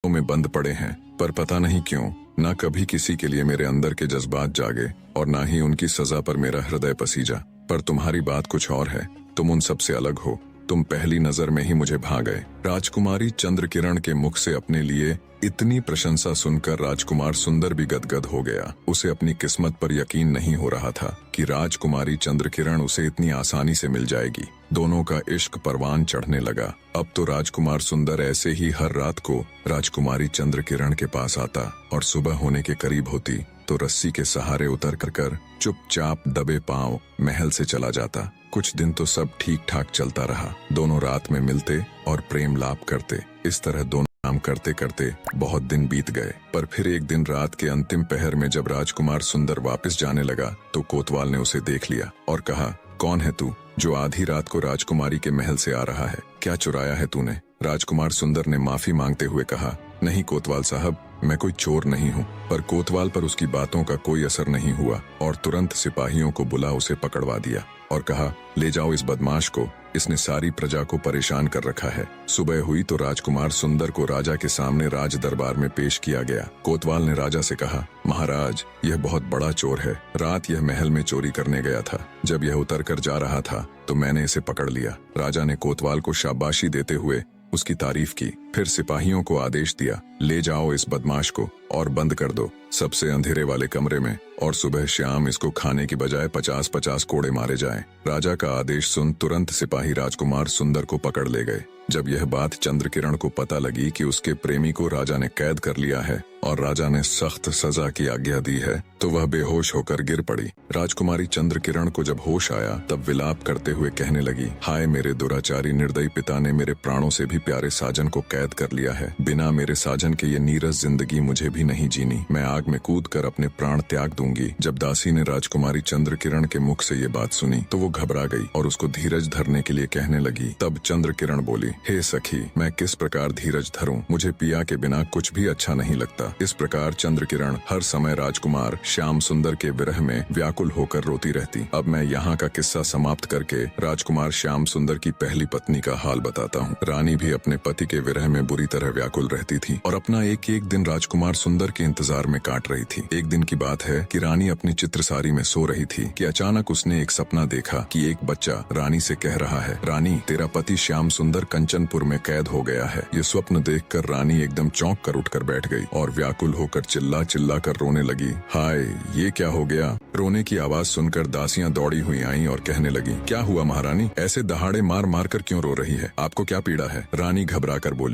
में बंद पड़े हैं, पर पता नहीं क्यों ना कभी किसी के लिए मेरे अंदर के जज्बात जागे और ना ही उनकी सजा पर मेरा हृदय पसीजा। पर तुम्हारी बात कुछ और है, तुम उन सबसे अलग हो। तुम पहली नजर में ही मुझे भा गए। राजकुमारी चंद्रकिरण के मुख से अपने लिए इतनी प्रशंसा सुनकर राजकुमार सुंदर भी गदगद हो गया। उसे अपनी किस्मत पर यकीन नहीं हो रहा था कि राजकुमारी चंद्रकिरण उसे इतनी आसानी से मिल जाएगी। दोनों का इश्क परवान चढ़ने लगा। अब तो राजकुमार सुंदर ऐसे ही हर रात को राजकुमारी चंद्रकिरण के पास आता और सुबह होने के करीब होती तो रस्सी के सहारे उतर कर चुपचाप दबे पांव महल से चला जाता। कुछ दिन तो सब ठीक ठाक चलता रहा। दोनों रात में मिलते और प्रेम लाप करते। इस तरह दोनों काम करते करते बहुत दिन बीत गए। पर फिर एक दिन रात के अंतिम पहर में जब राजकुमार सुंदर वापस जाने लगा तो कोतवाल ने उसे देख लिया और कहा, कौन है तू जो आधी रात को राजकुमारी के महल से आ रहा है? क्या चुराया है तूने? राजकुमार सुंदर ने माफी मांगते हुए कहा, नहीं कोतवाल साहब, मैं कोई चोर नहीं हूँ। पर कोतवाल पर उसकी बातों का कोई असर नहीं हुआ और तुरंत सिपाहियों को बुला उसे पकड़वा दिया और कहा, ले जाओ इस बदमाश को, इसने सारी प्रजा को परेशान कर रखा है। सुबह हुई तो राजकुमार सुंदर को राजा के सामने राज दरबार में पेश किया गया। कोतवाल ने राजा से कहा, महाराज, यह बहुत बड़ा चोर है। रात यह महल में चोरी करने गया था। जब यह उतर कर जा रहा था तो मैंने इसे पकड़ लिया। राजा ने कोतवाल को शाबाशी देते हुए उसकी तारीफ की। फिर सिपाहियों को आदेश दिया, ले जाओ इस बदमाश को और बंद कर दो सबसे अंधेरे वाले कमरे में, और सुबह शाम इसको खाने की बजाय 50-50 कोड़े मारे जाएं। राजा का आदेश सुन तुरंत सिपाही राजकुमार सुंदर को पकड़ ले गए। जब यह बात चंद्रकिरण को पता लगी कि उसके प्रेमी को राजा ने कैद कर लिया है और राजा ने सख्त सजा की आज्ञा दी है तो वह बेहोश होकर गिर पड़ी। राजकुमारी चंद्रकिरण को जब होश आया तब विलाप करते हुए कहने लगी, हाय मेरे दुराचारी निर्दयी पिता ने मेरे प्राणों से भी प्यारे साजन को कैद कर लिया है। बिना मेरे साजन के ये नीरस जिंदगी मुझे भी नहीं जीनी। मैं आग में कूद कर अपने प्राण त्याग दूंगी। जब दासी ने राजकुमारी चंद्रकिरण के मुख से ये बात सुनी तो वो घबरा गई और उसको धीरज धरने के लिए कहने लगी। तब चंद्रकिरण बोली, हे सखी, मैं किस प्रकार धीरज धरूं? मुझे पिया के बिना कुछ भी अच्छा नहीं लगता। इस प्रकार चंद्रकिरण हर समय राजकुमार श्याम सुंदर के विरह में व्याकुल होकर रोती रहती। अब मैं यहाँ का किस्सा समाप्त करके राजकुमार श्याम सुंदर की पहली पत्नी का हाल बताता हूँ। रानी भी अपने पति के विरह में बुरी तरह व्याकुल रहती थी और अपना एक एक दिन राजकुमार सुंदर के इंतजार में काट रही थी। एक दिन की बात है कि रानी अपनी चित्रसारी में सो रही थी कि अचानक उसने एक सपना देखा कि एक बच्चा रानी से कह रहा है, रानी, तेरा पति श्याम सुंदर कंचनपुर में कैद हो गया है। ये स्वप्न देखकर रानी एकदम चौंक कर उठकर बैठ गई और व्याकुल होकर चिल्ला चिल्ला कर रोने लगी। हाय, ये क्या हो गया? रोने की आवाज सुनकर दासियां दौड़ी हुई आईं और कहने लगी, क्या हुआ महारानी? ऐसे दहाड़े मार मार कर क्यों रो रही है? आपको क्या पीड़ा है? रानी घबरा कर बोली,